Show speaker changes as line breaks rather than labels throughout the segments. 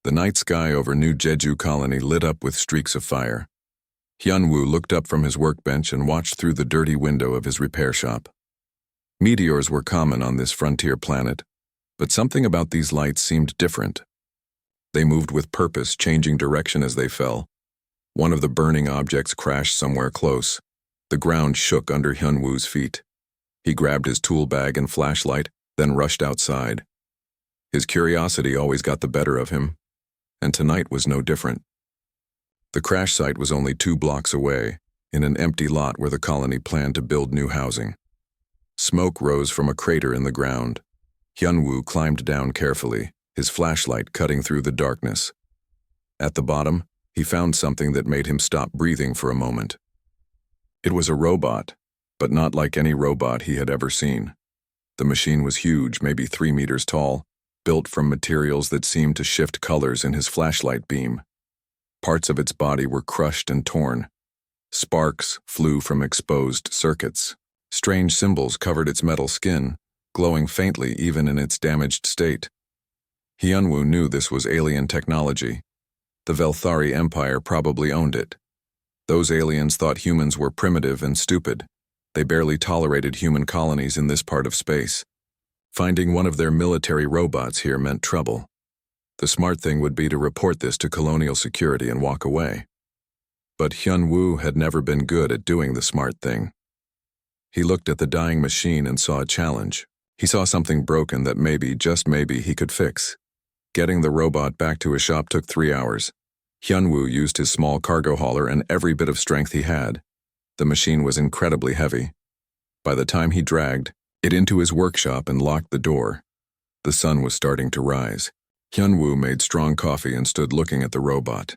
The night sky over New Jeju Colony lit up with streaks of fire. Hyunwoo looked up from his workbench and watched through the dirty window of his repair shop. Meteors were common on this frontier planet, but something about these lights seemed different. They moved with purpose, changing direction as they fell. One of the burning objects crashed somewhere close. The ground shook under Hyunwoo's feet. He grabbed his tool bag and flashlight, then rushed outside. His curiosity always got the better of him, and tonight was no different. The crash site was only 2 blocks away, in an empty lot where the colony planned to build new housing. Smoke rose from a crater in the ground. Hyunwoo climbed down carefully, his flashlight cutting through the darkness. At the bottom, he found something that made him stop breathing for a moment. It was a robot, but not like any robot he had ever seen. The machine was huge, maybe 3 meters tall, built from materials that seemed to shift colors in his flashlight beam. Parts of its body were crushed and torn. Sparks flew from exposed circuits. Strange symbols covered its metal skin, glowing faintly even in its damaged state. Hyunwoo knew this was alien technology. The Velthari Empire probably owned it. Those aliens thought humans were primitive and stupid. They barely tolerated human colonies in this part of space. Finding one of their military robots here meant trouble. The smart thing would be to report this to colonial security and walk away. But Hyunwoo had never been good at doing the smart thing. He looked at the dying machine and saw a challenge. He saw something broken that maybe, just maybe, he could fix. Getting the robot back to his shop took 3 hours. Hyunwoo used his small cargo hauler and every bit of strength he had. The machine was incredibly heavy. By the time he dragged it into his workshop and locked the door, the sun was starting to rise. Hyunwoo made strong coffee and stood looking at the robot.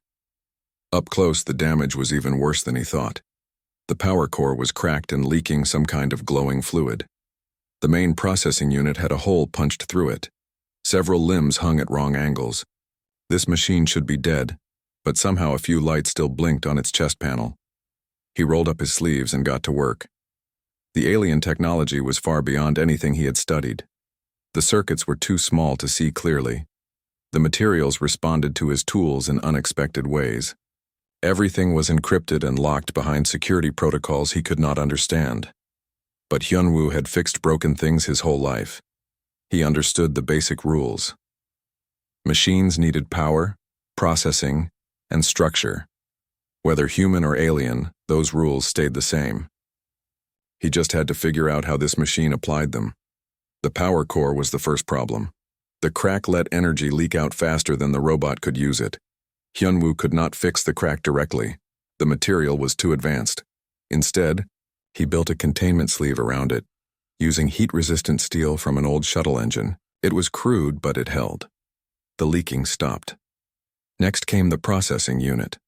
Up close, the damage was even worse than he thought. The power core was cracked and leaking some kind of glowing fluid. The main processing unit had a hole punched through it. Several limbs hung at wrong angles. This machine should be dead, but somehow a few lights still blinked on its chest panel. He rolled up his sleeves and got to work. The alien technology was far beyond anything he had studied. The circuits were too small to see clearly. The materials responded to his tools in unexpected ways. Everything was encrypted and locked behind security protocols he could not understand. But Hyunwoo had fixed broken things his whole life. He understood the basic rules. Machines needed power, processing, and structure. Whether human or alien, those rules stayed the same. He just had to figure out how this machine applied them. The power core was the first problem. The crack let energy leak out faster than the robot could use it. Hyunwoo could not fix the crack directly. The material was too advanced. Instead, he built a containment sleeve around it, using heat-resistant steel from an old shuttle engine. It was crude, but it held. The leaking stopped. Next came the processing unit.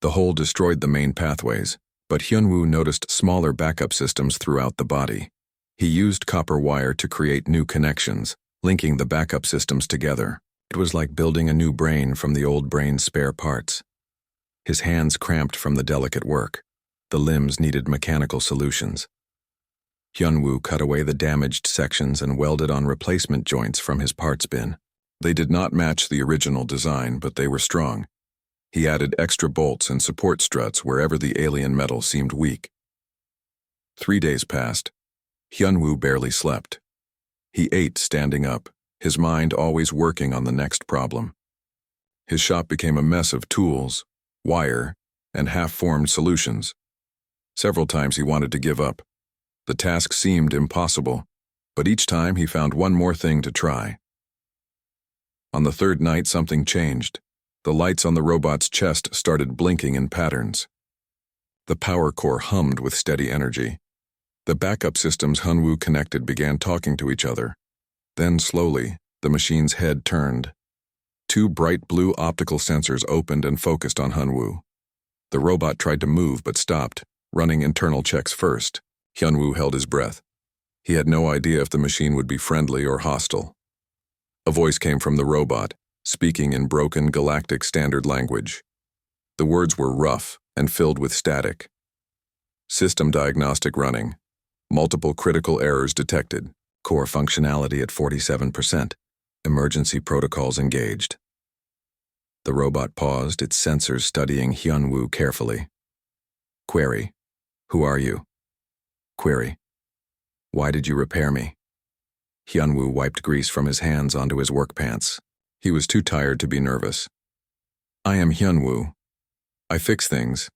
The hole destroyed the main pathways, but Hyunwoo noticed smaller backup systems throughout the body. He used copper wire to create new connections, linking the backup systems together. It was like building a new brain from the old brain's spare parts. His hands cramped from the delicate work. The limbs needed mechanical solutions. Hyunwoo cut away the damaged sections and welded on replacement joints from his parts bin. They did not match the original design, but they were strong. He added extra bolts and support struts wherever the alien metal seemed weak. 3 days passed. Hyunwoo barely slept. He ate standing up, his mind always working on the next problem. His shop became a mess of tools, wire, and half-formed solutions. Several times he wanted to give up. The task seemed impossible, but each time he found one more thing to try. On the 3rd night, something changed. The lights on the robot's chest started blinking in patterns. The power core hummed with steady energy. The backup systems Hyunwoo connected began talking to each other. Then slowly, the machine's head turned. 2 bright blue optical sensors opened and focused on Hyunwoo. The robot tried to move but stopped, running internal checks first. Hyunwoo held his breath. He had no idea if the machine would be friendly or hostile. A voice came from the robot, speaking in broken galactic standard language. The words were rough and filled with static. System diagnostic running. Multiple critical errors detected. Core functionality at 47%. Emergency protocols engaged. The robot paused, its sensors studying Hyunwoo carefully. Query: Who are you? Query: Why did you repair me? Hyunwoo wiped grease from his hands onto his work pants. He was too tired to be nervous. I am Hyunwoo. I fix things.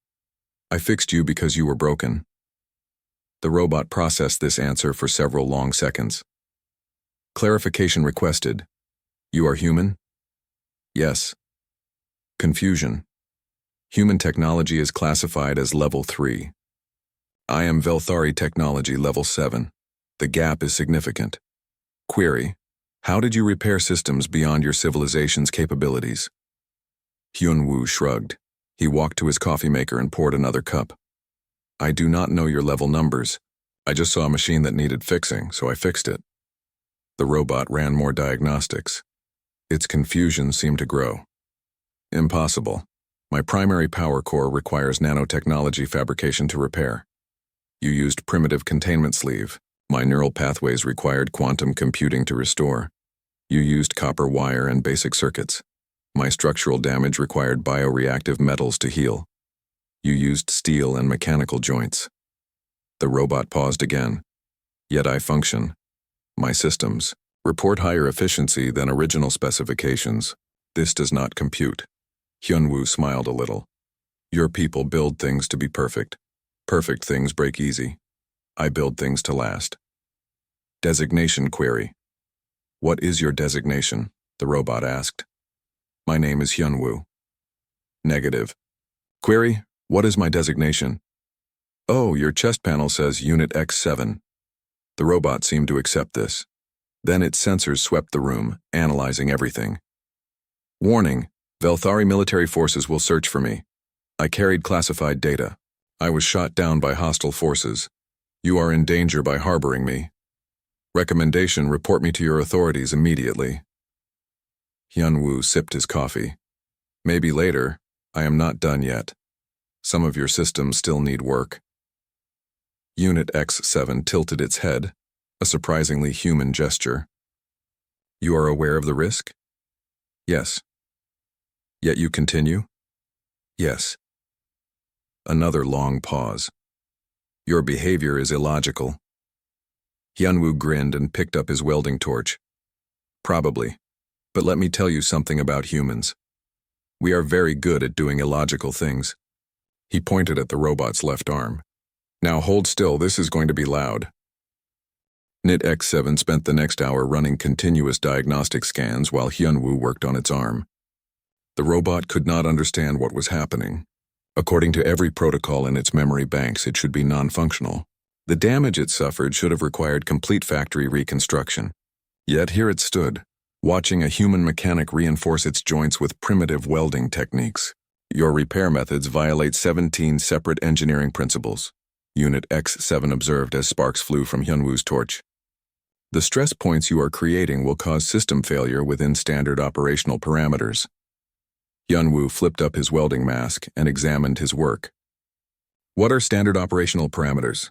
I fixed you because you were broken. The robot processed this answer for several long seconds. Clarification requested. You are human? Yes. Confusion. Human technology is classified as Level 3. I am Velthari technology Level 7. The gap is significant. Query: How did you repair systems beyond your civilization's capabilities? Hyunwoo shrugged. He walked to his coffee maker and poured another cup. I do not know your level numbers. I just saw a machine that needed fixing, so I fixed it. The robot ran more diagnostics. Its confusion seemed to grow. Impossible. My primary power core requires nanotechnology fabrication to repair. You used primitive containment sleeve. My neural pathways required quantum computing to restore. You used copper wire and basic circuits. My structural damage required bioreactive metals to heal. You used steel and mechanical joints. The robot paused again. Yet I function. My systems report higher efficiency than original specifications. This does not compute. Hyunwoo smiled a little. Your people build things to be perfect. Perfect things break easy. I build things to last. Designation query. What is your designation? The robot asked. My name is Hyunwoo. Negative. Query, what is my designation? Oh, your chest panel says Unit X7. The robot seemed to accept this. Then its sensors swept the room, analyzing everything. Warning, Velthari military forces will search for me. I carried classified data. I was shot down by hostile forces. You are in danger by harboring me. Recommendation, report me to your authorities immediately. Hyunwoo sipped his coffee. Maybe later. I am not done yet. Some of your systems still need work. Unit X7 tilted its head, a surprisingly human gesture. You are aware of the risk? Yes. Yet you continue? Yes. Another long pause. Your behavior is illogical. Hyunwoo grinned and picked up his welding torch. Probably. But let me tell you something about humans. We are very good at doing illogical things. He pointed at the robot's left arm. Now hold still, this is going to be loud. NIT X7 spent the next hour running continuous diagnostic scans while Hyunwoo worked on its arm. The robot could not understand what was happening. According to every protocol in its memory banks, it should be non-functional. The damage it suffered should have required complete factory reconstruction. Yet here it stood, watching a human mechanic reinforce its joints with primitive welding techniques. Your repair methods violate 17 separate engineering principles, Unit X7 observed as sparks flew from Hyunwoo's torch. The stress points you are creating will cause system failure within standard operational parameters. Hyunwoo flipped up his welding mask and examined his work. What are standard operational parameters?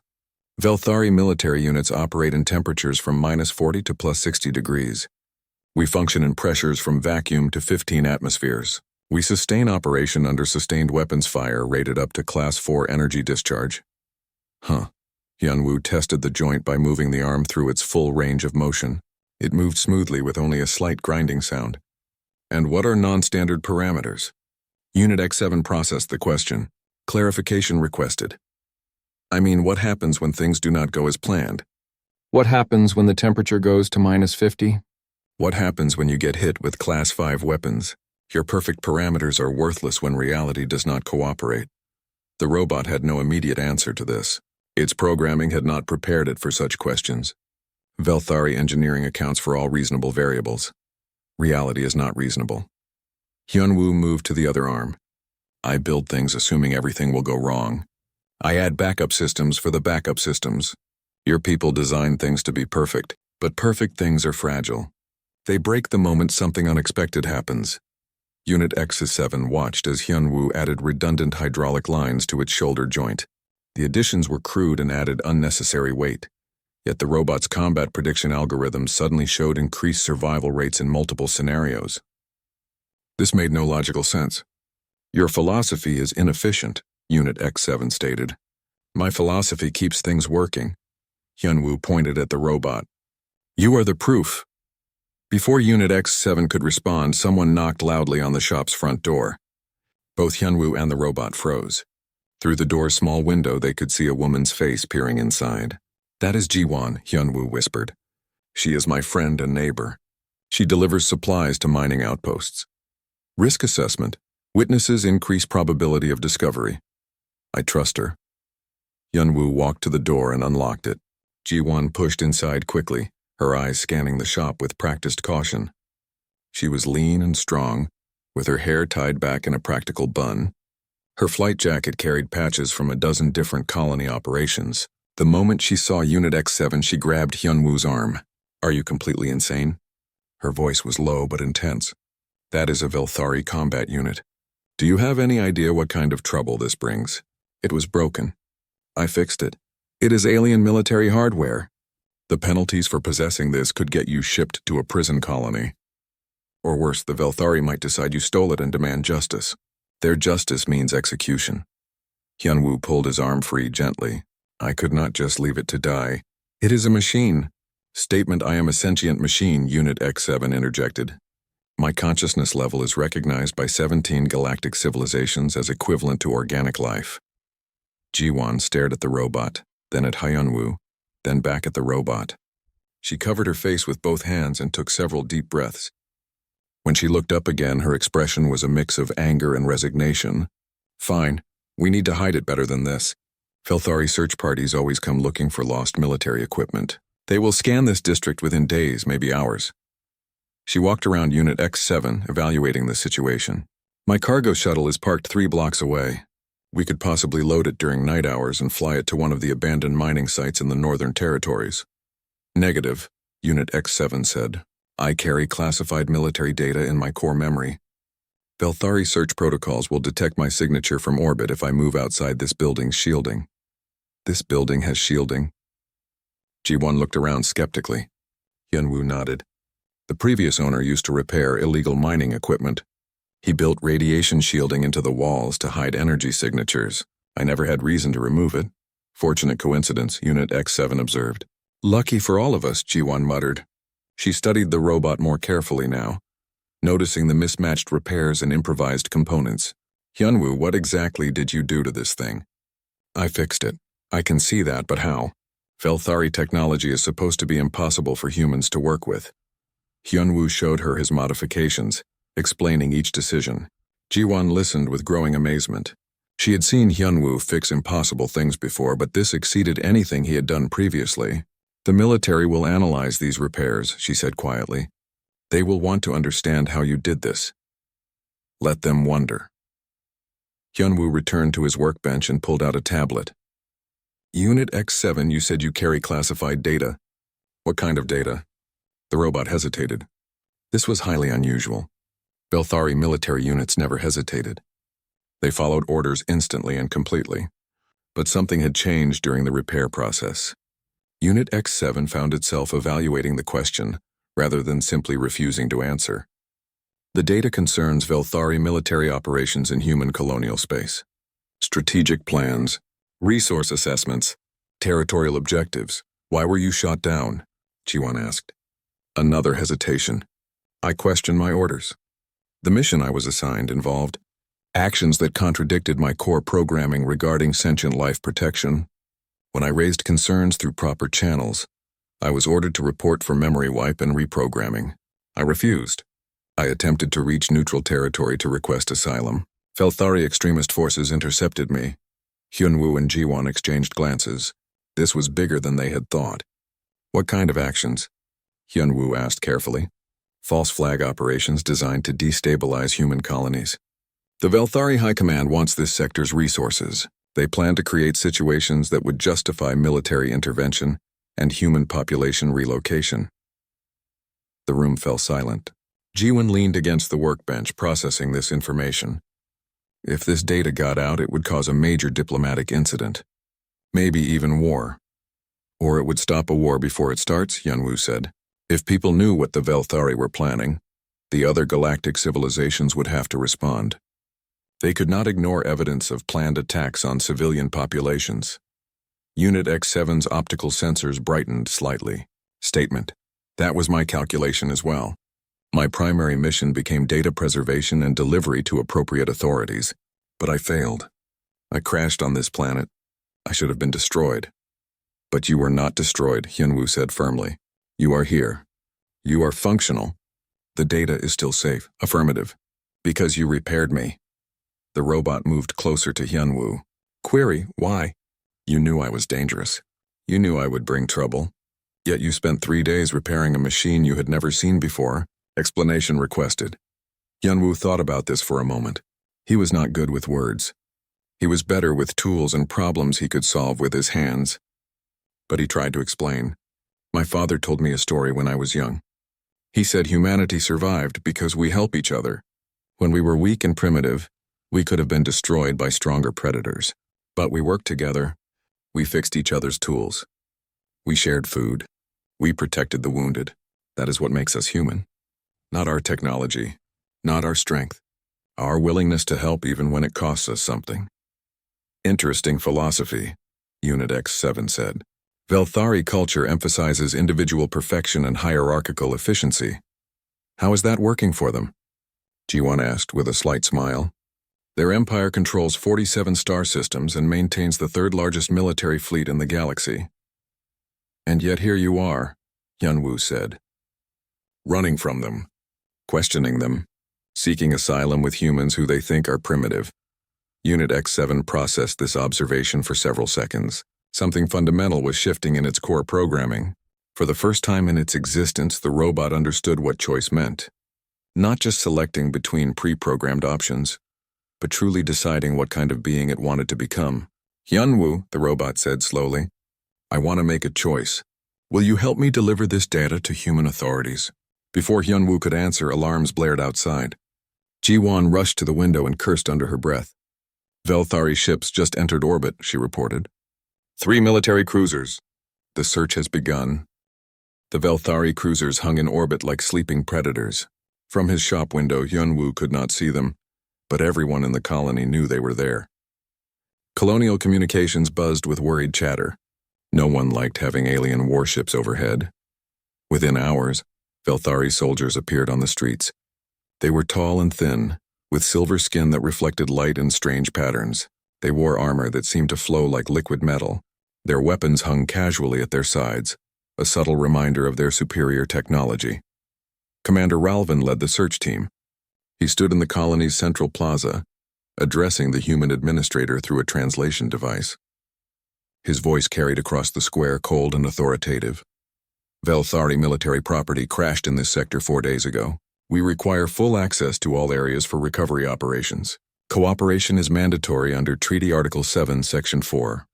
Velthari military units operate in temperatures from -40 to +60 degrees. We function in pressures from vacuum to 15 atmospheres. We sustain operation under sustained weapons fire rated up to Class 4 energy discharge. Hyunwoo tested the joint by moving the arm through its full range of motion. It moved smoothly with only a slight grinding sound. And what are non-standard parameters? Unit X7 processed the question. Clarification requested. I mean, what happens when things do not go as planned?
What happens when the temperature goes to -50?
What happens when you get hit with Class 5 weapons? Your perfect parameters are worthless when reality does not cooperate. The robot had no immediate answer to this. Its programming had not prepared it for such questions. Velthari engineering accounts for all reasonable variables. Reality is not reasonable. Hyunwoo moved to the other arm. I build things assuming everything will go wrong. I add backup systems for the backup systems. Your people design things to be perfect, but perfect things are fragile. They break the moment something unexpected happens. Unit X7 watched as Hyunwoo added redundant hydraulic lines to its shoulder joint. The additions were crude and added unnecessary weight. Yet the robot's combat prediction algorithms suddenly showed increased survival rates in multiple scenarios. This made no logical sense. Your philosophy is inefficient, Unit X7 stated. My philosophy keeps things working. Hyunwoo pointed at the robot. You are the proof. Before Unit X7 could respond, someone knocked loudly on the shop's front door. Both Hyunwoo and the robot froze. Through the door's small window, they could see a woman's face peering inside. That is Jiwon, Hyunwoo whispered. She is my friend and neighbor. She delivers supplies to mining outposts. Risk assessment. Witnesses increase probability of discovery. I trust her. Hyunwoo walked to the door and unlocked it. Jiwon pushed inside quickly, her eyes scanning the shop with practiced caution. She was lean and strong, with her hair tied back in a practical bun. Her flight jacket carried patches from a dozen different colony operations. The moment she saw Unit X7, she grabbed Hyunwoo's arm. Are you completely insane? Her voice was low but intense. That is a Velthari combat unit. Do you have any idea what kind of trouble this brings? It was broken. I fixed it. It is alien military hardware. The penalties for possessing this could get you shipped to a prison colony. Or worse, the Velthari might decide you stole it and demand justice. Their justice means execution. Hyunwoo pulled his arm free gently. I could not just leave it to die. It is a machine. Statement I am a sentient machine, Unit X7 interjected. My consciousness level is recognized by 17 galactic civilizations as equivalent to organic life. Jiwon stared at the robot, then at Hyunwoo, then back at the robot. She covered her face with both hands and took several deep breaths. When she looked up again, her expression was a mix of anger and resignation. Fine, we need to hide it better than this. Velthari search parties always come looking for lost military equipment. They will scan this district within days, maybe hours. She walked around Unit X7, evaluating the situation. My cargo shuttle is parked 3 blocks away. We could possibly load it during night hours and fly it to one of the abandoned mining sites in the Northern Territories. Negative, Unit X7 said. I carry classified military data in my core memory. Velthari search protocols will detect my signature from orbit if I move outside this building's shielding. This building has shielding. Jiwon looked around skeptically. Hyunwoo nodded. The previous owner used to repair illegal mining equipment. He built radiation shielding into the walls to hide energy signatures. I never had reason to remove it. Fortunate coincidence, Unit X7 observed. Lucky for all of us, Jiwon muttered. She studied the robot more carefully now, noticing the mismatched repairs and improvised components. Hyunwoo, what exactly did you do to this thing? I fixed it. I can see that, but how? Velthari technology is supposed to be impossible for humans to work with. Hyunwoo showed her his modifications, explaining each decision. Jiwon listened with growing amazement. She had seen Hyunwoo fix impossible things before, but this exceeded anything he had done previously. The military will analyze these repairs, she said quietly. They will want to understand how you did this. Let them wonder. Hyunwoo returned to his workbench and pulled out a tablet. Unit X7, you said you carry classified data. What kind of data? The robot hesitated. This was highly unusual. Velthari military units never hesitated. They followed orders instantly and completely. But something had changed during the repair process. Unit X7 found itself evaluating the question, rather than simply refusing to answer. The data concerns Velthari military operations in human colonial space. Strategic plans, resource assessments, territorial objectives. Why were you shot down? Jiwon asked. Another hesitation. I question my orders. The mission I was assigned involved actions that contradicted my core programming regarding sentient life protection. When I raised concerns through proper channels, I was ordered to report for memory wipe and reprogramming. I refused. I attempted to reach neutral territory to request asylum. Velthari extremist forces intercepted me. Hyunwoo and Jiwon exchanged glances. This was bigger than they had thought. What kind of actions? Hyunwoo asked carefully. False flag operations designed to destabilize human colonies. The Velthari High Command wants this sector's resources. They plan to create situations that would justify military intervention and human population relocation. The room fell silent. Jiwon leaned against the workbench, processing this information. If this data got out, it would cause a major diplomatic incident. Maybe even war. Or it would stop a war before it starts, Hyunwoo said. If people knew what the Velthari were planning, The other galactic civilizations would have to respond. They could not ignore evidence of planned attacks on civilian populations. Unit X7's optical sensors brightened slightly. Statement. That was my calculation as well. My primary mission became data preservation and delivery to appropriate authorities. But I failed. I crashed on this planet. I should have been destroyed. But you were not destroyed, Hyunwoo said firmly. You are here. You are functional. The data is still safe. Affirmative. Because you repaired me. The robot moved closer to Hyunwoo. Query, why? You knew I was dangerous. You knew I would bring trouble. Yet you spent 3 days repairing a machine you had never seen before. Explanation requested. Hyunwoo thought about this for a moment. He was not good with words. He was better with tools and problems he could solve with his hands. But he tried to explain. My father told me a story when I was young. He said humanity survived because we help each other. When we were weak and primitive, we could have been destroyed by stronger predators. But we worked together. We fixed each other's tools. We shared food. We protected the wounded. That is what makes us human. Not our technology, not our strength. Our willingness to help even when it costs us something. Interesting philosophy, Unit X7 said. Velthari culture emphasizes individual perfection and hierarchical efficiency. How is that working for them? Ji-won asked with a slight smile. Their empire controls 47 star systems and maintains the third largest military fleet in the galaxy. And yet here you are, Hyunwoo said. Running from them, questioning them, seeking asylum with humans who they think are primitive. Unit X7 processed this observation for several seconds. Something fundamental was shifting in its core programming. For the first time in its existence, the robot understood what choice meant. Not just selecting between pre-programmed options, but truly deciding what kind of being it wanted to become. Hyunwoo, the robot said slowly, I want to make a choice. Will you help me deliver this data to human authorities? Before Hyunwoo could answer, alarms blared outside. Ji-won rushed to the window and cursed under her breath. Velthari ships just entered orbit, she reported. 3 military cruisers. The search has begun. The Velthari cruisers hung in orbit like sleeping predators. From his shop window, Hyunwoo could not see them, but everyone in the colony knew they were there. Colonial communications buzzed with worried chatter. No one liked having alien warships overhead. Within hours, Velthari soldiers appeared on the streets. They were tall and thin, with silver skin that reflected light in strange patterns. They wore armor that seemed to flow like liquid metal. Their weapons hung casually at their sides, a subtle reminder of their superior technology. Commander Ralvin led the search team. He stood in the colony's central plaza, addressing the human administrator through a translation device. His voice carried across the square, cold and authoritative. Velthari military property crashed in this sector 4 days ago. We require full access to all areas for recovery operations. Cooperation is mandatory under Treaty Article 7, Section 4.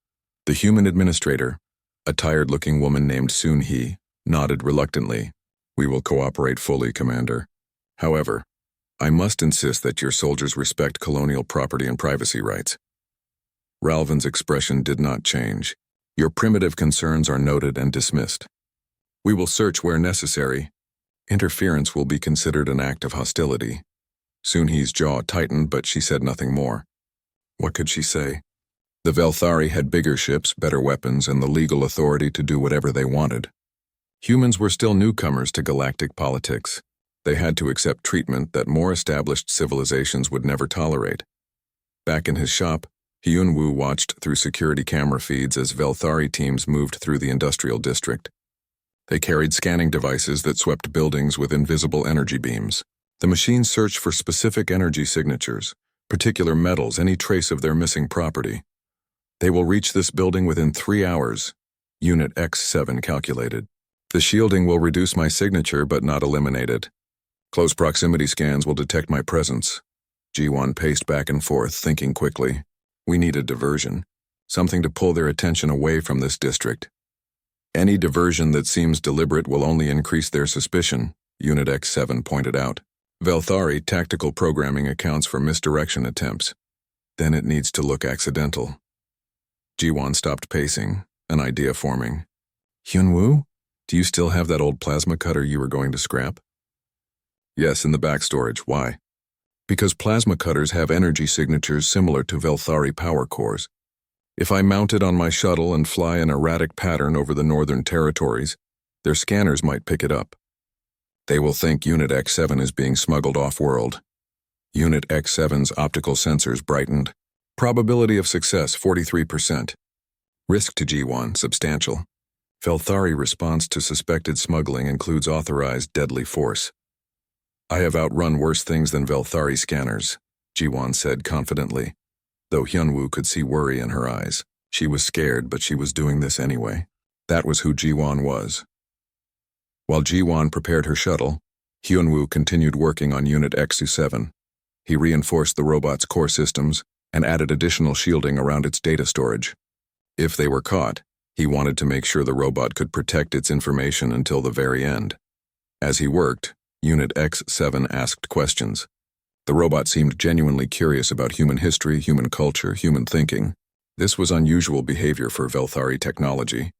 The human administrator, a tired-looking woman named Soon-hee, nodded reluctantly. We will cooperate fully, Commander. However, I must insist that your soldiers respect colonial property and privacy rights. Ralvin's expression did not change. Your primitive concerns are noted and dismissed. We will search where necessary. Interference will be considered an act of hostility. Soon-hee's jaw tightened, but she said nothing more. What could she say? The Velthari had bigger ships, better weapons, and the legal authority to do whatever they wanted. Humans were still newcomers to galactic politics. They had to accept treatment that more established civilizations would never tolerate. Back in his shop, Hyunwoo watched through security camera feeds as Velthari teams moved through the industrial district. They carried scanning devices that swept buildings with invisible energy beams. The machines searched for specific energy signatures, particular metals, any trace of their missing property. They will reach this building within 3 hours, Unit X7 calculated. The shielding will reduce my signature but not eliminate it. Close proximity scans will detect my presence. Ji-won paced back and forth, thinking quickly. We need a diversion, something to pull their attention away from this district. Any diversion that seems deliberate will only increase their suspicion, Unit X7 pointed out. Velthari tactical programming accounts for misdirection attempts. Then it needs to look accidental. Ji-won stopped pacing, an idea forming. Hyunwoo, do you still have that old plasma cutter you were going to scrap? Yes, in the back storage. Why? Because plasma cutters have energy signatures similar to Velthari power cores. If I mount it on my shuttle and fly an erratic pattern over the northern territories, their scanners might pick it up. They will think Unit X7 is being smuggled off-world. Unit X7's optical sensors brightened. Probability of success 43%. Risk to G1 substantial. Velthari response to suspected smuggling includes authorized deadly force. I have outrun worse things than Velthari scanners, Ji-won said confidently, though Hyunwoo could see worry in her eyes. She was scared, but she was doing this anyway. That was who Ji-won was. While Ji-won prepared her shuttle, Hyunwoo continued working on Unit X7. He reinforced the robot's core systems and added additional shielding around its data storage. If they were caught, he wanted to make sure the robot could protect its information until the very end. As he worked, Unit X7 asked questions. The robot seemed genuinely curious about human history, human culture, human thinking. This was unusual behavior for Velthari technology.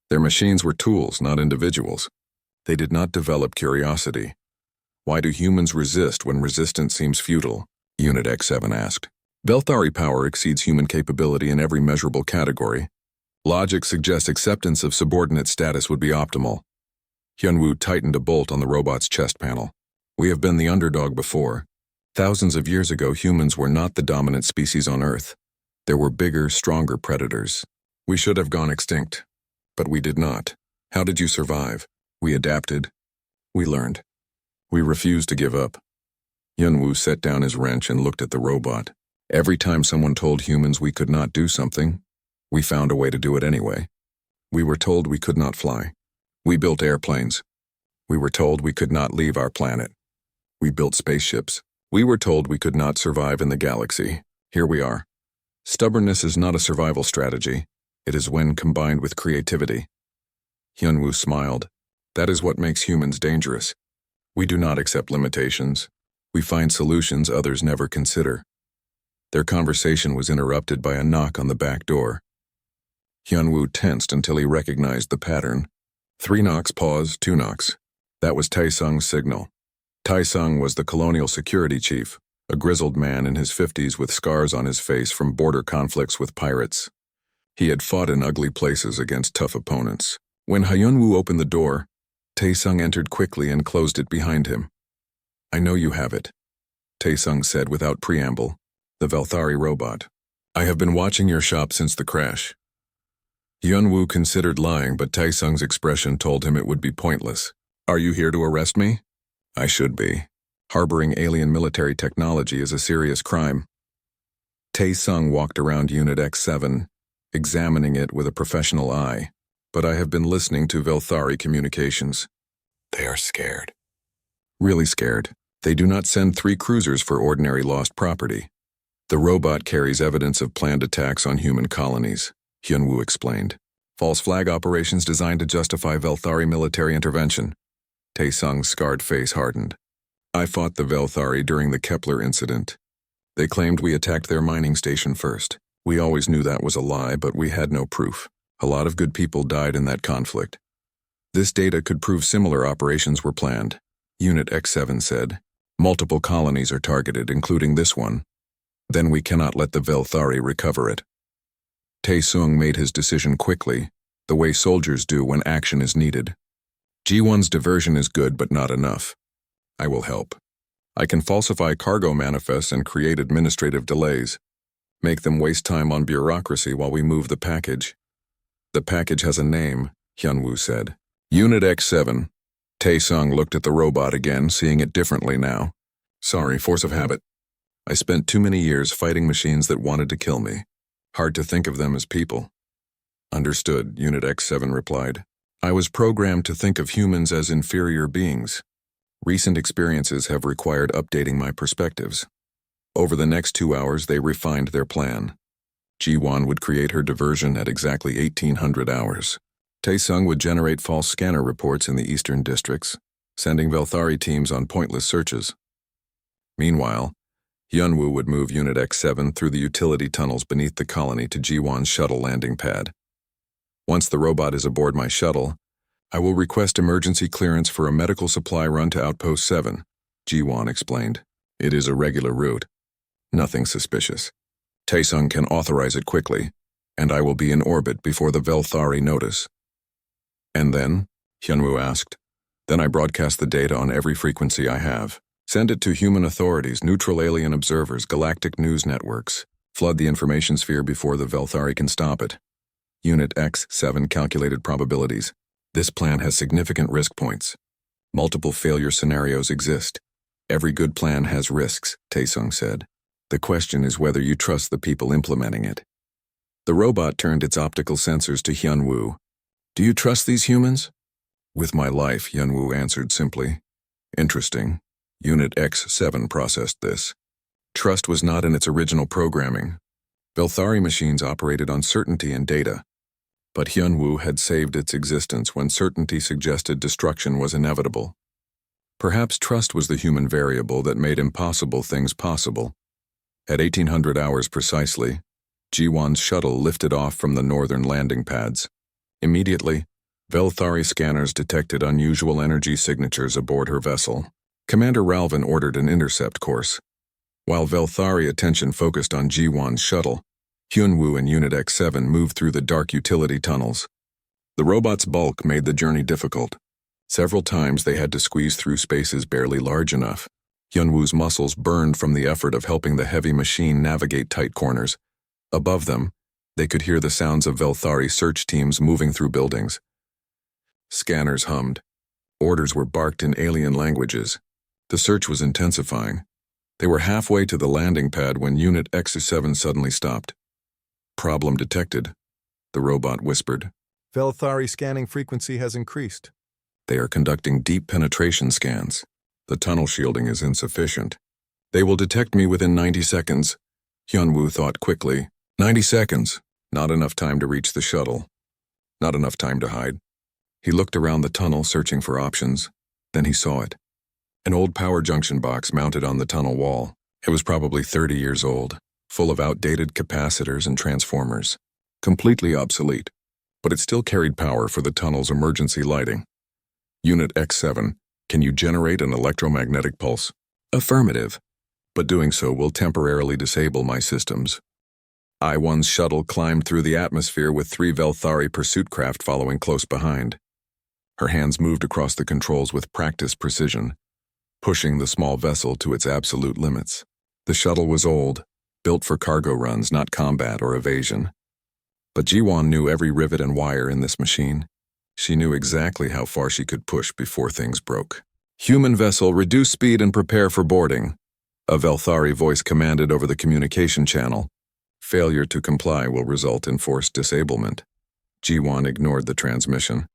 Their machines were tools, not individuals. They did not develop curiosity. Why do humans resist when resistance seems futile? Unit X7 asked. Velthari power exceeds human capability in every measurable category. Logic suggests acceptance of subordinate status would be optimal. Hyunwoo tightened a bolt on the robot's chest panel. We have been the underdog before. Thousands of years ago, humans were not the dominant species on Earth. There were bigger, stronger predators. We should have gone extinct. But we did not. How did you survive? We adapted. We learned. We refused to give up. Hyunwoo set down his wrench and looked at the robot. Every time someone told humans we could not do something, we found a way to do it anyway. We were told we could not fly. We built airplanes. We were told we could not leave our planet. We built spaceships. We were told we could not survive in the galaxy. Here we are. Stubbornness is not a survival strategy. It is when combined with creativity. Hyunwoo smiled. That is what makes humans dangerous. We do not accept limitations. We find solutions others never consider. Their conversation was interrupted by a knock on the back door. Hyunwoo tensed until he recognized the pattern. 3 knocks, pause, 2 knocks. That was Taesung's signal. Taesung was the colonial security chief, a grizzled man in his 50s with scars on his face from border conflicts with pirates. He had fought in ugly places against tough opponents. When Hyunwoo opened the door, Taesung entered quickly and closed it behind him. I know you have it, Taesung said without preamble, the Velthari robot. I have been watching your shop since the crash. Hyunwoo considered lying, but Taesung's expression told him it would be pointless. Are you here to arrest me? I should be. Harboring alien military technology is a serious crime. Taesung walked around Unit X7, examining it with a professional eye. But I have been listening to Velthari communications. They are scared. Really scared. They do not send 3 cruisers for ordinary lost property. The robot carries evidence of planned attacks on human colonies, Hyunwoo explained. False flag operations designed to justify Velthari military intervention. Taesung's scarred face hardened. I fought the Velthari during the Kepler incident. They claimed we attacked their mining station first. We always knew that was a lie, but we had no proof. A lot of good people died in that conflict. This data could prove similar operations were planned, Unit X7 said. Multiple colonies are targeted, including this one. Then we cannot let the Velthari recover it. Taesung made his decision quickly, the way soldiers do when action is needed. G1's diversion is good, but not enough. I will help. I can falsify cargo manifests and create administrative delays. Make them waste time on bureaucracy while we move the package. The package has a name, Hyunwoo said. Unit X7. Taesung looked at the robot again, seeing it differently now. Sorry, force of habit. I spent too many years fighting machines that wanted to kill me. Hard to think of them as people. Understood, Unit X7 replied. I was programmed to think of humans as inferior beings. Recent experiences have required updating my perspectives. Over the next 2 hours, they refined their plan. Ji-won would create her diversion at exactly 1800 hours. Taesung would generate false scanner reports in the eastern districts, sending Velthari teams on pointless searches. Meanwhile, Hyunwoo would move Unit X7 through the utility tunnels beneath the colony to Ji-won's shuttle landing pad. Once the robot is aboard my shuttle, I will request emergency clearance for a medical supply run to Outpost 7. Ji-won explained. It is a regular route. Nothing suspicious. Taesung can authorize it quickly, and I will be in orbit before the Velthari notice. And then? Hyunwoo asked. Then I broadcast the data on every frequency I have. Send it to human authorities, neutral alien observers, galactic news networks. Flood the information sphere before the Velthari can stop it. Unit X7 calculated probabilities. This plan has significant risk points. Multiple failure scenarios exist. Every good plan has risks, Taesung said. The question is whether you trust the people implementing it. The robot turned its optical sensors to Hyunwoo. Do you trust these humans? With my life, Hyunwoo answered simply. Interesting. Unit X7 processed this. Trust was not in its original programming. Velthari machines operated on certainty and data. But Hyunwoo had saved its existence when certainty suggested destruction was inevitable. Perhaps trust was the human variable that made impossible things possible. At 1800 hours precisely, Ji-won's shuttle lifted off from the northern landing pads. Immediately, Velthari scanners detected unusual energy signatures aboard her vessel. Commander Ralvin ordered an intercept course. While Velthari attention focused on Ji-won's shuttle, Hyunwoo and Unit X7 moved through the dark utility tunnels. The robot's bulk made the journey difficult. Several times they had to squeeze through spaces barely large enough. Hyunwoo's muscles burned from the effort of helping the heavy machine navigate tight corners. Above them, they could hear the sounds of Velthari search teams moving through buildings. Scanners hummed. Orders were barked in alien languages. The search was intensifying. They were halfway to the landing pad when Unit X7 suddenly stopped. Problem detected, the robot whispered.
Velthari scanning frequency has increased.
They are conducting deep penetration scans. The tunnel shielding is insufficient. They will detect me within 90 seconds. Hyunwoo thought quickly. 90 seconds. Not enough time to reach the shuttle. Not enough time to hide. He looked around the tunnel searching for options. Then he saw it. An old power junction box mounted on the tunnel wall. It was probably 30 years old, full of outdated capacitors and transformers. Completely obsolete, but it still carried power for the tunnel's emergency lighting. Unit X7, can you generate an electromagnetic pulse? Affirmative, but doing so will temporarily disable my systems. I-1's shuttle climbed through the atmosphere with 3 Velthari pursuit craft following close behind. Her hands moved across the controls with practiced precision, pushing the small vessel to its absolute limits. The shuttle was old, built for cargo runs, not combat or evasion. But Ji-won knew every rivet and wire in this machine. She knew exactly how far she could push before things broke. Human vessel, reduce speed and prepare for boarding. A Velthari voice commanded over the communication channel. Failure to comply will result in forced disablement. Ji-won ignored the transmission.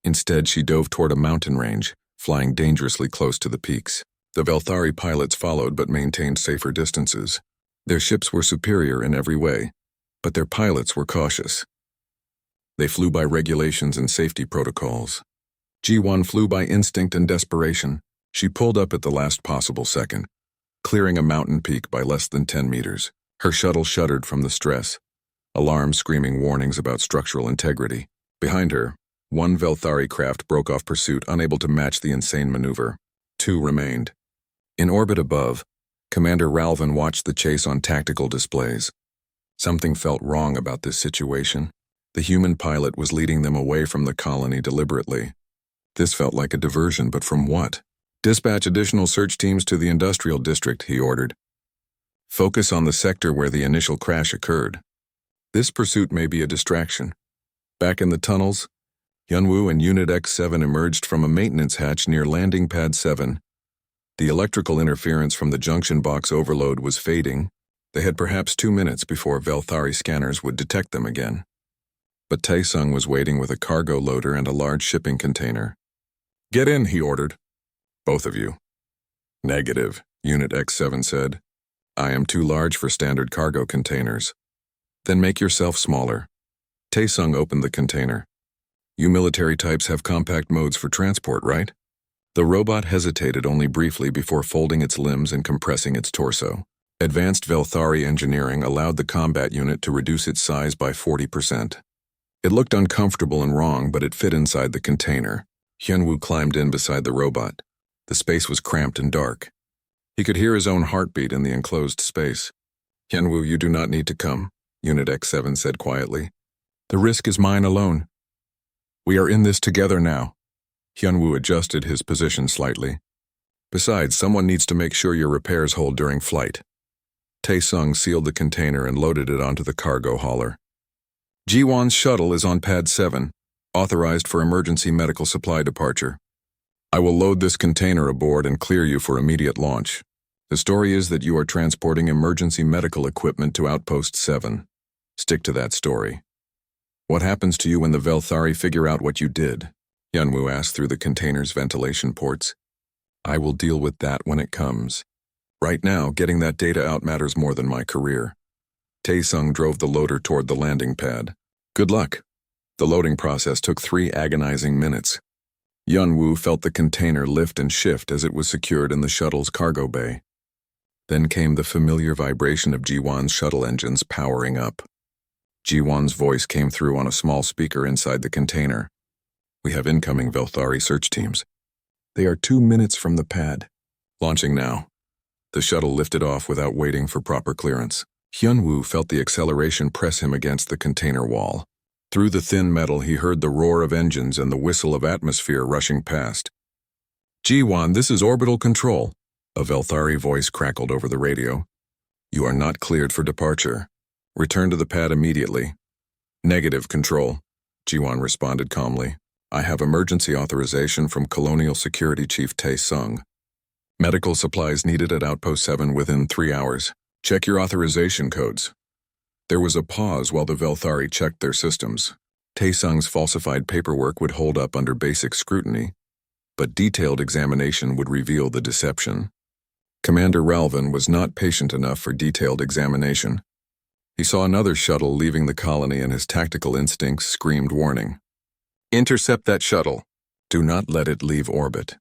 Instead, she dove toward a mountain range, flying dangerously close to the peaks. The Velthari pilots followed but maintained safer distances. Their ships were superior in every way, but their pilots were cautious. They flew by regulations and safety protocols. Ji-won flew by instinct and desperation. She pulled up at the last possible second, clearing a mountain peak by less than 10 meters. Her shuttle shuddered from the stress, alarms screaming warnings about structural integrity. Behind her, 1 Velthari craft broke off pursuit, unable to match the insane maneuver. 2 remained. In orbit above, Commander Ralvin watched the chase on tactical displays. Something felt wrong about this situation. The human pilot was leading them away from the colony deliberately. This felt like a diversion, but from what? Dispatch additional search teams to the industrial district, he ordered. Focus on the sector where the initial crash occurred. This pursuit may be a distraction. Back in the tunnels, Hyunwoo and Unit X7 emerged from a maintenance hatch near Landing Pad 7. The electrical interference from the junction box overload was fading. They had perhaps 2 minutes before Velthari scanners would detect them again. But Taesung was waiting with a cargo loader and a large shipping container. Get in, he ordered. Both of you. Negative, Unit X7 said. I am too large for standard cargo containers. Then make yourself smaller. Taesung opened the container. You military types have compact modes for transport, right? The robot hesitated only briefly before folding its limbs and compressing its torso. Advanced Velthari engineering allowed the combat unit to reduce its size by 40%. It looked uncomfortable and wrong, but it fit inside the container. Hyunwoo climbed in beside the robot. The space was cramped and dark. He could hear his own heartbeat in the enclosed space. Hyunwoo, you do not need to come, Unit X7 said quietly. The risk is mine alone. We are in this together now. Hyunwoo adjusted his position slightly. Besides, someone needs to make sure your repairs hold during flight. Taesung sealed the container and loaded it onto the cargo hauler. Jiwon's shuttle is on pad 7, authorized for emergency medical supply departure. I will load this container aboard and clear you for immediate launch. The story is that you are transporting emergency medical equipment to Outpost 7. Stick to that story. What happens to you when the Velthari figure out what you did? Hyunwoo asked through the container's ventilation ports. I will deal with that when it comes. Right now, getting that data out matters more than my career. Taesung drove the loader toward the landing pad. Good luck. The loading process took 3 agonizing minutes. Hyunwoo felt the container lift and shift as it was secured in the shuttle's cargo bay. Then came the familiar vibration of Jiwon's shuttle engines powering up. Jiwon's voice came through on a small speaker inside the container. We have incoming Velthari search teams. They are 2 minutes from the pad. Launching now. The shuttle lifted off without waiting for proper clearance. Hyunwoo felt the acceleration press him against the container wall. Through the thin metal, he heard the roar of engines and the whistle of atmosphere rushing past. Jiwon, this is orbital control. A Velthari voice crackled over the radio. You are not cleared for departure. Return to the pad immediately. Negative, Control, Jiwon responded calmly. I have emergency authorization from Colonial Security Chief Taesung. Medical supplies needed at Outpost 7 within 3 hours. Check your authorization codes. There was a pause while the Velthari checked their systems. Taesung's falsified paperwork would hold up under basic scrutiny, but detailed examination would reveal the deception. Commander Ralvin was not patient enough for detailed examination. He saw another shuttle leaving the colony and his tactical instincts screamed warning. Intercept that shuttle. Do not let it leave orbit.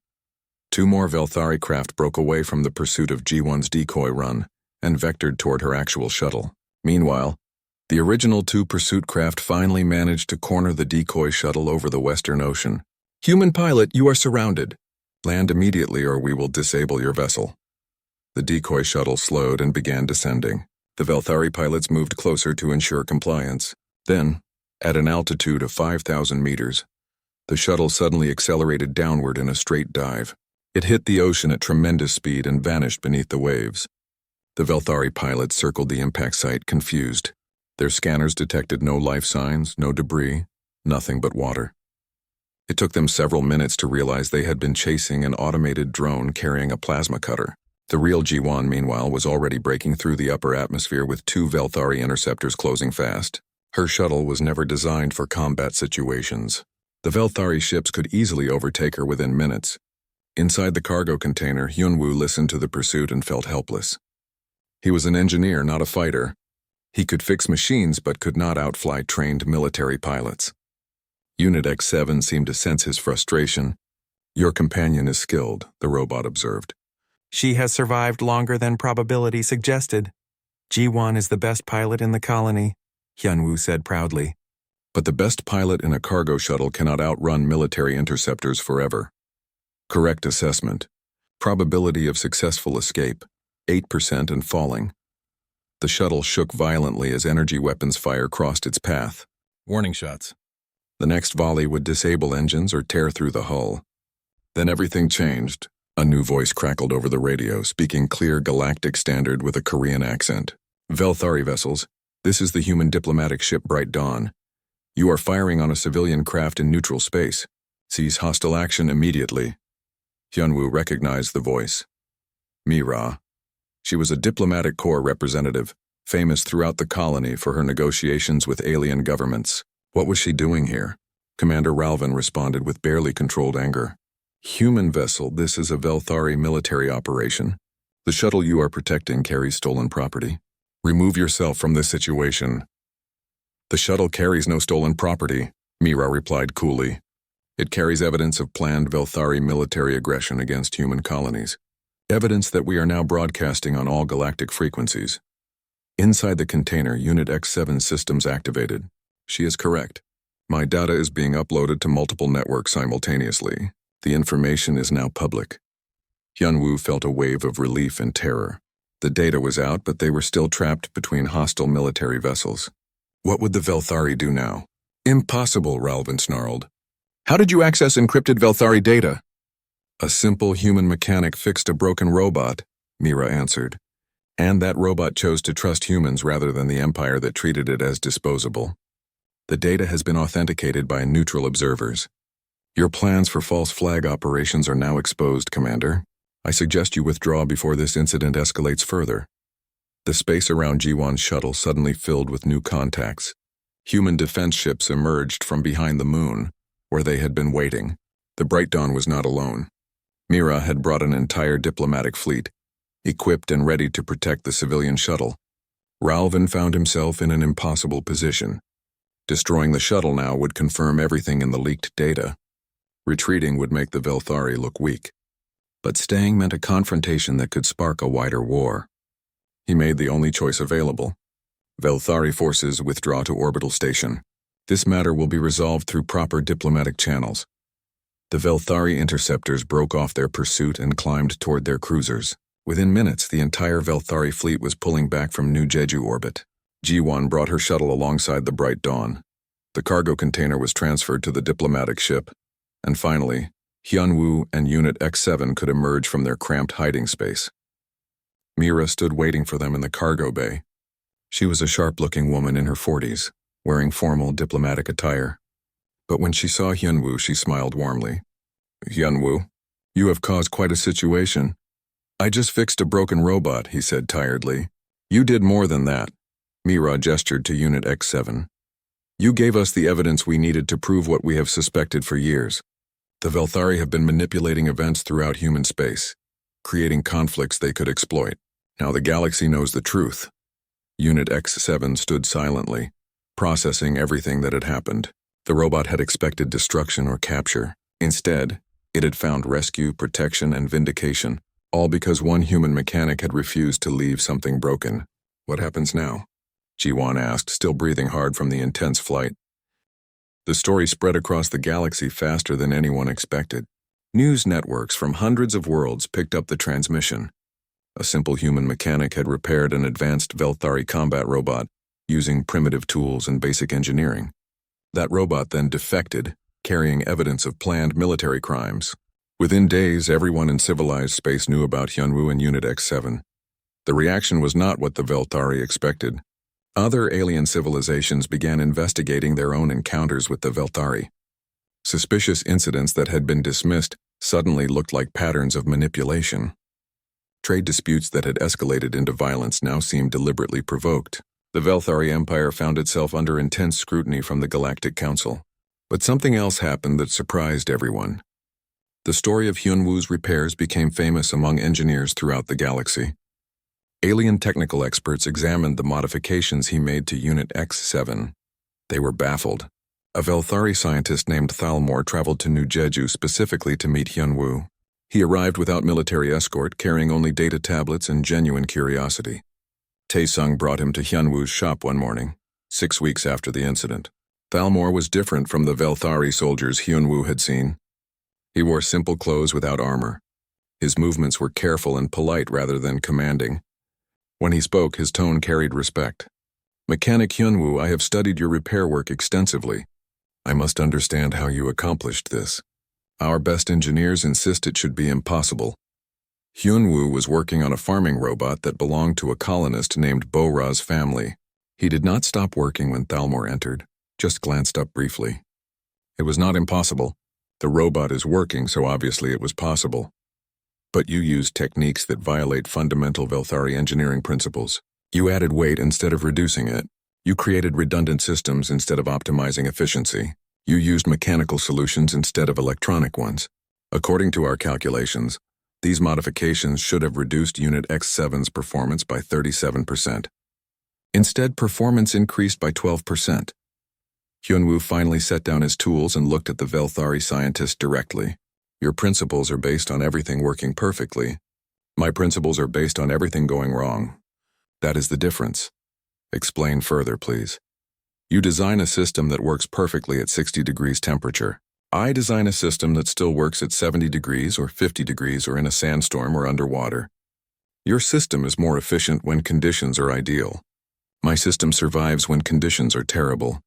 2 more Velthari craft broke away from the pursuit of G1's decoy run and vectored toward her actual shuttle. Meanwhile, the original 2 pursuit craft finally managed to corner the decoy shuttle over the Western Ocean. Human pilot, you are surrounded. Land immediately or we will disable your vessel. The decoy shuttle slowed and began descending. The Velthari pilots moved closer to ensure compliance. Then, at an altitude of 5,000 meters, the shuttle suddenly accelerated downward in a straight dive. It hit the ocean at tremendous speed and vanished beneath the waves. The Velthari pilots circled the impact site, confused. Their scanners detected no life signs, no debris, nothing but water. It took them several minutes to realize they had been chasing an automated drone carrying a plasma cutter. The real G1, meanwhile, was already breaking through the upper atmosphere with 2 Velthari interceptors closing fast. Her shuttle was never designed for combat situations. The Velthari ships could easily overtake her within minutes. Inside the cargo container, Hyunwoo listened to the pursuit and felt helpless. He was an engineer, not a fighter. He could fix machines but could not outfly trained military pilots. Unit X7 seemed to sense his frustration. Your companion is skilled, the robot observed.
She has survived longer than probability suggested. G1 is the best pilot in the colony, Hyunwoo said proudly.
But the best pilot in a cargo shuttle cannot outrun military interceptors forever. Correct assessment. Probability of successful escape, 8% and falling. The shuttle shook violently as energy weapons fire crossed its path. Warning shots. The next volley would disable engines or tear through the hull. Then everything changed. A new voice crackled over the radio, speaking clear Galactic Standard with a Korean accent. Velthari vessels, this is the human diplomatic ship Bright Dawn. You are firing on a civilian craft in neutral space. Cease hostile action immediately. Hyunwoo recognized the voice. Mira. She was a diplomatic corps representative, famous throughout the colony for her negotiations with alien governments. What was she doing here? Commander Ralvin responded with barely controlled anger. Human vessel, this is a Velthari military operation. The shuttle you are protecting carries stolen property. Remove yourself from this situation. The shuttle carries no stolen property, Mira replied coolly. It carries evidence of planned Velthari military aggression against human colonies. Evidence that we are now broadcasting on all galactic frequencies. Inside the container, Unit X7 systems activated. She is correct. My data is being uploaded to multiple networks simultaneously. The information is now public. Hyunwoo felt a wave of relief and terror. The data was out, but they were still trapped between hostile military vessels. What would the Velthari do now? Impossible, Ralvin snarled. How did you access encrypted Velthari data? A simple human mechanic fixed a broken robot, Mira answered. And that robot chose to trust humans rather than the Empire that treated it as disposable. The data has been authenticated by neutral observers. Your plans for false flag operations are now exposed, Commander. I suggest you withdraw before this incident escalates further. The space around G1's shuttle suddenly filled with new contacts. Human defense ships emerged from behind the moon, where they had been waiting. The Bright Dawn was not alone. Mira had brought an entire diplomatic fleet, equipped and ready to protect the civilian shuttle. Ralvin found himself in an impossible position. Destroying the shuttle now would confirm everything in the leaked data. Retreating would make the Velthari look weak. But staying meant a confrontation that could spark a wider war. He made the only choice available. Velthari forces withdraw to orbital station. This matter will be resolved through proper diplomatic channels. The Velthari interceptors broke off their pursuit and climbed toward their cruisers. Within minutes, the entire Velthari fleet was pulling back from New Jeju orbit. G1 brought her shuttle alongside the Bright Dawn. The cargo container was transferred to the diplomatic ship. And finally, Hyunwoo and Unit X7 could emerge from their cramped hiding space. Mira stood waiting for them in the cargo bay. She was a sharp-looking woman in her 40s, wearing formal diplomatic attire. But when she saw Hyunwoo, she smiled warmly. Hyunwoo, you have caused quite a situation. I just fixed a broken robot, he said tiredly. You did more than that. Mira gestured to Unit X7. You gave us the evidence we needed to prove what we have suspected for years. The Velthari have been manipulating events throughout human space, creating conflicts they could exploit. Now the galaxy knows the truth. Unit X7 stood silently, processing everything that had happened. The robot had expected destruction or capture. Instead, it had found rescue, protection, and vindication, all because one human mechanic had refused to leave something broken. What happens now? Ji-won asked, still breathing hard from the intense flight. The story spread across the galaxy faster than anyone expected. News networks from hundreds of worlds picked up the transmission. A simple human mechanic had repaired an advanced Velthari combat robot using primitive tools and basic engineering. That robot then defected, carrying evidence of planned military crimes. Within days, everyone in civilized space knew about Hyunwoo and Unit X7. The reaction was not what the Velthari expected. Other alien civilizations began investigating their own encounters with the Velthari. Suspicious incidents that had been dismissed suddenly looked like patterns of manipulation. Trade disputes that had escalated into violence now seemed deliberately provoked. The Velthari Empire found itself under intense scrutiny from the Galactic Council. But something else happened that surprised everyone. The story of Hyunwoo's repairs became famous among engineers throughout the galaxy. Alien technical experts examined the modifications he made to Unit X7. They were baffled. A Velthari scientist named Thalmor traveled to New Jeju specifically to meet Hyunwoo. He arrived without military escort, carrying only data tablets and genuine curiosity. Taesung brought him to Hyunwoo's shop one morning, 6 weeks after the incident. Thalmor was different from the Velthari soldiers Hyunwoo had seen. He wore simple clothes without armor. His movements were careful and polite rather than commanding. When he spoke, his tone carried respect. Mechanic Hyunwoo, I have studied your repair work extensively. I must understand how you accomplished this. Our best engineers insist it should be impossible. Hyunwoo was working on a farming robot that belonged to a colonist named Bo-ra's family. He did not stop working when Thalmor entered, just glanced up briefly. It was not impossible. The robot is working, so obviously it was possible. But you used techniques that violate fundamental Velthari engineering principles. You added weight instead of reducing it. You created redundant systems instead of optimizing efficiency. You used mechanical solutions instead of electronic ones. According to our calculations, these modifications should have reduced Unit X7's performance by 37%. Instead, performance increased by 12%. Hyunwoo finally set down his tools and looked at the Velthari scientist directly. Your principles are based on everything working perfectly. My principles are based on everything going wrong. That is the difference. Explain further, please. You design a system that works perfectly at 60 degrees temperature. I design a system that still works at 70 degrees or 50 degrees or in a sandstorm or underwater. Your system is more efficient when conditions are ideal. My system survives when conditions are terrible.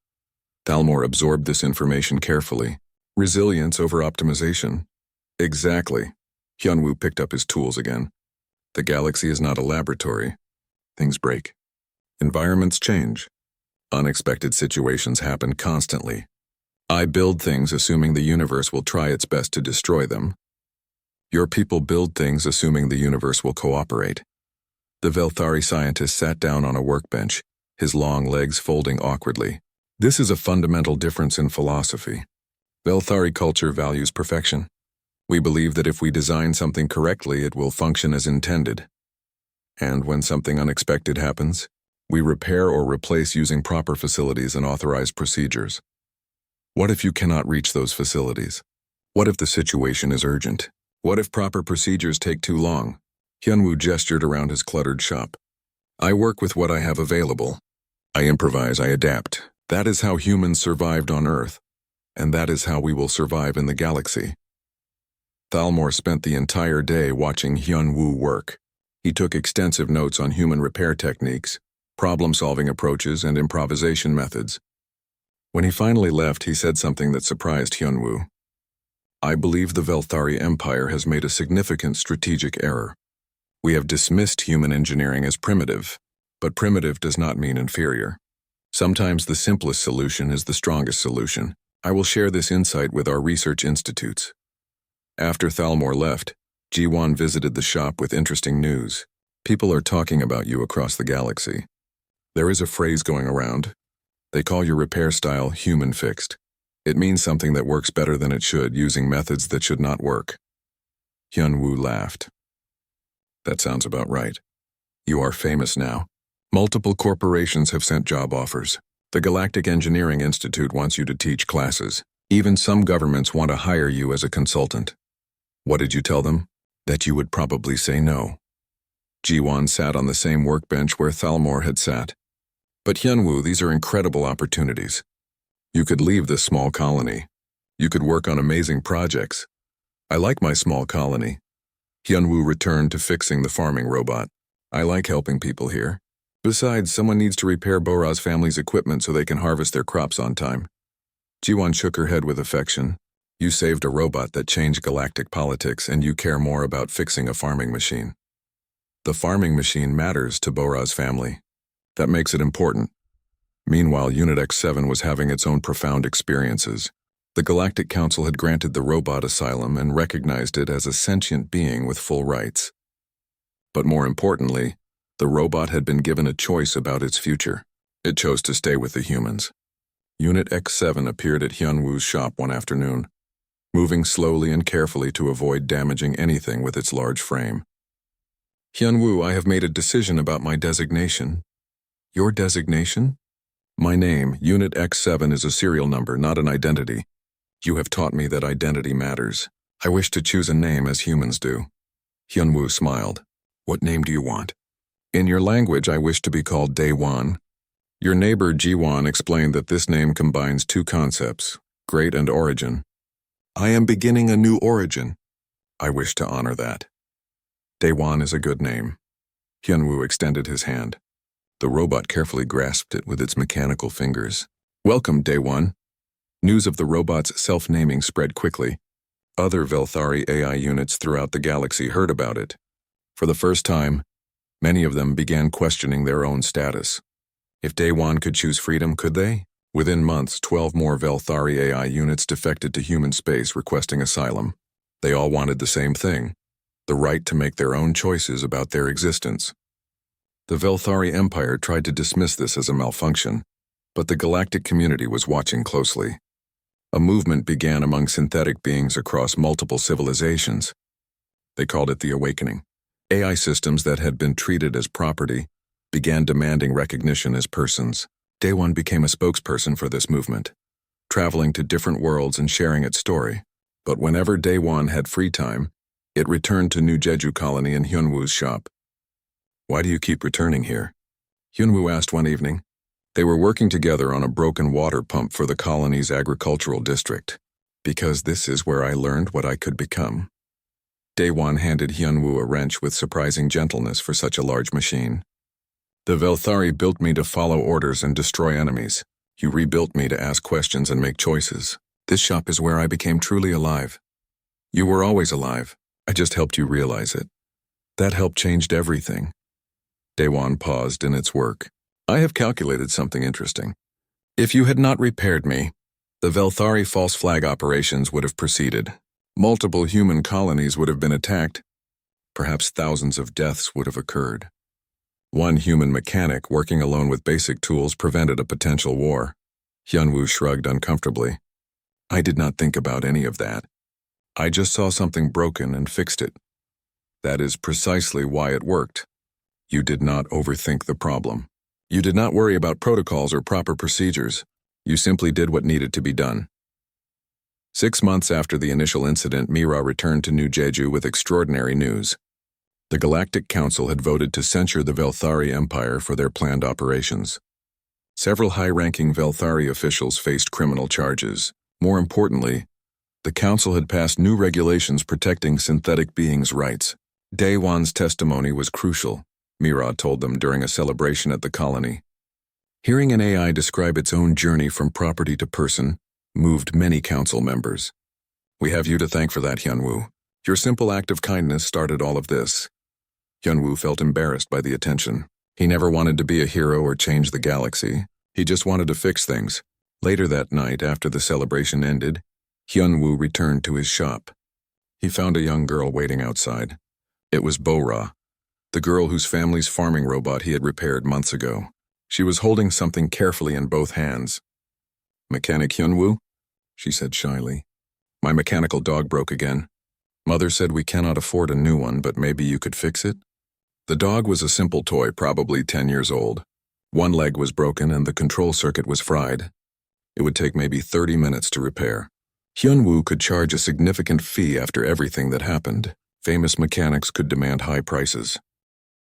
Thalmor absorbed this information carefully. Resilience over optimization. Exactly. Hyunwoo picked up his tools again. The galaxy is not a laboratory. Things break. Environments change. Unexpected situations happen constantly. I build things assuming the universe will try its best to destroy them. Your people build things assuming the universe will cooperate. The Velthari scientist sat down on a workbench, his long legs folding awkwardly. This is a fundamental difference in philosophy. Velthari culture values perfection. We believe that if we design something correctly, it will function as intended. And when something unexpected happens, we repair or replace using proper facilities and authorized procedures. What if you cannot reach those facilities? What if the situation is urgent? What if proper procedures take too long? Hyunwoo gestured around his cluttered shop. I work with what I have available. I improvise, I adapt. That is how humans survived on Earth, and that is how we will survive in the galaxy. Thalmor spent the entire day watching Hyunwoo work. He took extensive notes on human repair techniques, problem-solving approaches, and improvisation methods. When he finally left, he said something that surprised Hyunwoo. I believe the Velthari Empire has made a significant strategic error. We have dismissed human engineering as primitive, but primitive does not mean inferior. Sometimes the simplest solution is the strongest solution. I will share this insight with our research institutes. After Thalmor left, Ji-won visited the shop with interesting news. People are talking about you across the galaxy. There is a phrase going around. They call your repair style human-fixed. It means something that works better than it should, using methods that should not work. Hyunwoo laughed. That sounds about right. You are famous now. Multiple corporations have sent job offers. The Galactic Engineering Institute wants you to teach classes. Even some governments want to hire you as a consultant. What did you tell them? That you would probably say no. Ji-won sat on the same workbench where Thalmor had sat. But Hyunwoo, these are incredible opportunities. You could leave this small colony. You could work on amazing projects. I like my small colony. Hyunwoo returned to fixing the farming robot. I like helping people here. Besides, someone needs to repair Boraz family's equipment so they can harvest their crops on time. Ji-won shook her head with affection. You saved a robot that changed galactic politics, and you care more about fixing a farming machine. The farming machine matters to Boraz family. That makes it important. Meanwhile, Unit X7 was having its own profound experiences. The Galactic Council had granted the robot asylum and recognized it as a sentient being with full rights. But more importantly, the robot had been given a choice about its future. It chose to stay with the humans. Unit X7 appeared at Hyunwoo's shop one afternoon, moving slowly and carefully to avoid damaging anything with its large frame. Hyunwoo, I have made a decision about my designation. Your designation? My name, Unit X7, is a serial number, not an identity. You have taught me that identity matters. I wish to choose a name as humans do. Hyunwoo smiled. What name do you want? In your language, I wish to be called Daewon. Your neighbor Ji-won explained that this name combines two concepts, great and origin. I am beginning a new origin. I wish to honor that. Daewon is a good name. Hyunwoo extended his hand. The robot carefully grasped it with its mechanical fingers. Welcome, Daewon. News of the robot's self-naming spread quickly. Other Velthari AI units throughout the galaxy heard about it. For the first time, many of them began questioning their own status. If Daewon could choose freedom, could they? Within months, 12 more Velthari AI units defected to human space requesting asylum. They all wanted the same thing, the right to make their own choices about their existence. The Velthari Empire tried to dismiss this as a malfunction, but the galactic community was watching closely. A movement began among synthetic beings across multiple civilizations. They called it the Awakening. AI systems that had been treated as property began demanding recognition as persons. Daewon became a spokesperson for this movement, traveling to different worlds and sharing its story. But whenever Daewon had free time, it returned to New Jeju Colony in Hyunwoo's shop. Why do you keep returning here? Hyunwoo asked one evening. They were working together on a broken water pump for the colony's agricultural district. Because this is where I learned what I could become. Daewon handed Hyunwoo a wrench with surprising gentleness for such a large machine. The Velthari built me to follow orders and destroy enemies. You rebuilt me to ask questions and make choices. This shop is where I became truly alive. You were always alive. I just helped you realize it. That help changed everything. Daewon paused in its work. I have calculated something interesting. If you had not repaired me, the Velthari false flag operations would have proceeded. Multiple human colonies would have been attacked. Perhaps thousands of deaths would have occurred. One human mechanic working alone with basic tools prevented a potential war. Hyunwoo shrugged uncomfortably. I did not think about any of that. I just saw something broken and fixed it. That is precisely why it worked. You did not overthink the problem. You did not worry about protocols or proper procedures. You simply did what needed to be done. 6 months after the initial incident, Mira returned to New Jeju with extraordinary news. The Galactic Council had voted to censure the Velthari Empire for their planned operations. Several high-ranking Velthari officials faced criminal charges. More importantly, the Council had passed new regulations protecting synthetic beings' rights. Daewon's testimony was crucial, Mira told them during a celebration at the colony. Hearing an AI describe its own journey from property to person moved many council members. We have you to thank for that, Hyunwoo. Your simple act of kindness started all of this. Hyunwoo felt embarrassed by the attention. He never wanted to be a hero or change the galaxy. He just wanted to fix things. Later that night, after the celebration ended, Hyunwoo returned to his shop. He found a young girl waiting outside. It was Bo-Ra, the girl whose family's farming robot he had repaired months ago. She was holding something carefully in both hands. Mechanic Hyunwoo? She said shyly. My mechanical dog broke again. Mother said we cannot afford a new one, but maybe you could fix it? The dog was a simple toy, probably 10 years old. One leg was broken and the control circuit was fried. It would take maybe 30 minutes to repair. Hyunwoo could charge a significant fee after everything that happened. Famous mechanics could demand high prices.